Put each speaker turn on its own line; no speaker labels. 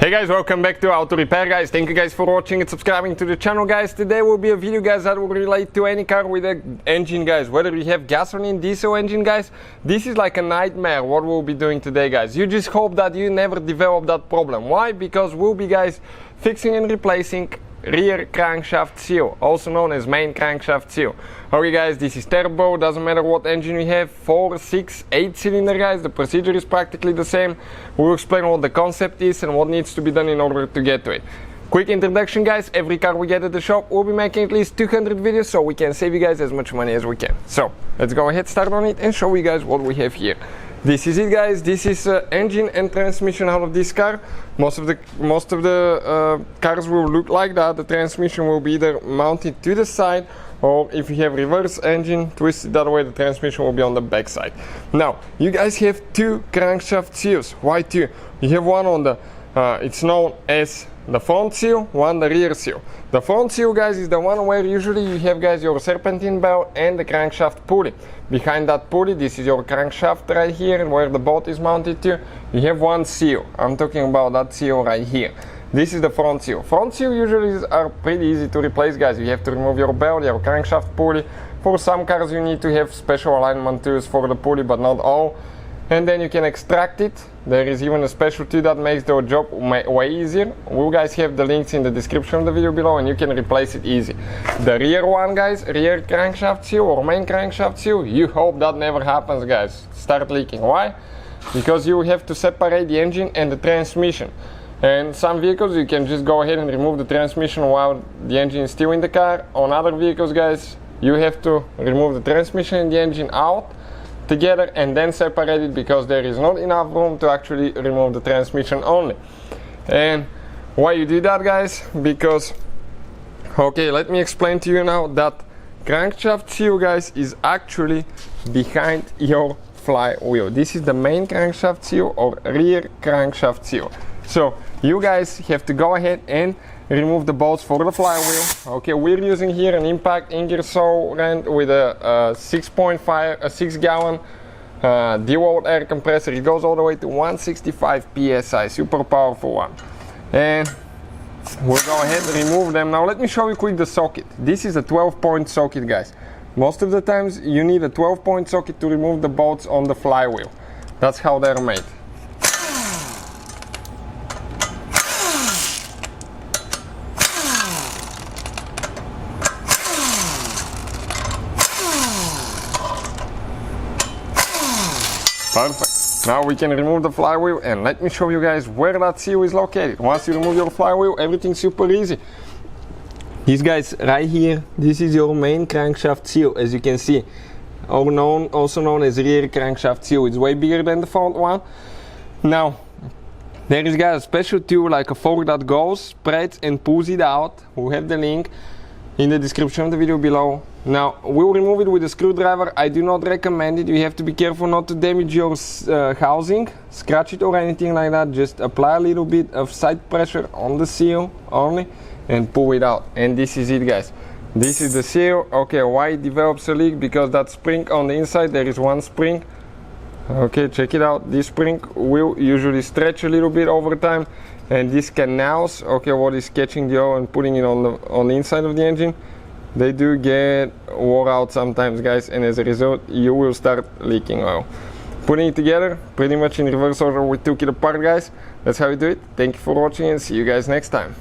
Hey guys, welcome back to Auto Repair guys. Thank you guys for watching and subscribing to the channel guys. Today will be a video guys that will relate to any car with an engine guys. Whether you have gasoline, diesel engine guys, this is like a nightmare what we'll be doing today guys. You just hope that you never develop that problem. Why? Because we'll be guys fixing and replacing rear crankshaft seal, also known as main crankshaft seal. Okay guys, this is turbo, doesn't matter what engine you have, 4, 6, 8 cylinder guys, the procedure is practically the same. We'll explain what the concept is and what needs to be done in order to get to it. Quick introduction guys, every car we get at the shop we'll be making at least 200 videos so we can save you guys as much money as we can. So let's go ahead, start on it and show you guys what we have here. This is it guys, this is engine and transmission out of this car. Most of the cars will look like that. The transmission will be either mounted to the side, or if you have reverse engine twisted that way, the transmission will be on the back side. Now you guys have two crankshaft seals. Why two? You have one on the it's known as the front seal, one the rear seal. The front seal guys is the one where usually you have guys your serpentine belt and the crankshaft pulley. Behind that pulley, this is your crankshaft right here where the bolt is mounted to. You have one seal. I'm talking about that seal right here. This is the front seal. Front seal usually are pretty easy to replace guys. You have to remove your belt, your crankshaft pulley. For some cars you need to have special alignment tools for the pulley, but not all. And then you can extract it. There is even a special tool that makes the job way easier. We'll guys have the links in the description of the video below and you can replace it easy. The rear one guys, rear crankshaft seal or main crankshaft seal, you hope that never happens guys. Start leaking. Why? Because you have to separate the engine and the transmission. And some vehicles you can just go ahead and remove the transmission while the engine is still in the car. On other vehicles guys, you have to remove the transmission and the engine out together and then separate it, because there is not enough room to actually remove the transmission only. And why you do that guys? Because okay, let me explain to you now that crankshaft seal guys is actually behind your flywheel. This is the main crankshaft seal or rear crankshaft seal. So you guys have to go ahead and remove the bolts for the flywheel. Okay, we're using here an impact Ingersoll rand with a 6 gallon DeWalt air compressor. It goes all the way to 165 psi, super powerful one. And we'll go ahead and remove them. Now let me show you quick the socket. This is a 12-point socket guys. Most of the times you need a 12-point socket to remove the bolts on the flywheel. That's how they're made. Perfect. Now we can remove the flywheel and let me show you guys where that seal is located. Once you remove your flywheel, everything's super easy. These guys right here, this is your main crankshaft seal, as you can see, also known as rear crankshaft seal. It's way bigger than the front one. Now there is guys a special tool like a fork that goes, spreads and pulls it out. We'll have the link in the description of the video below. Now we'll remove it with a screwdriver. I do not recommend it. You have to be careful not to damage your housing, scratch it or anything like that. Just apply a little bit of side pressure on the seal only and pull it out. And this is it guys. This is the seal. Okay, why it develops a leak? Because that spring on the inside, there is one spring. Okay, check it out. This spring will usually stretch a little bit over time, and these canals, okay, what is catching the oil and putting it on the inside of the engine, they do get wore out sometimes guys, and as a result you will start leaking oil. Putting it together pretty much in reverse order, we took it apart guys. That's how we do it. Thank you for watching and see you guys next time.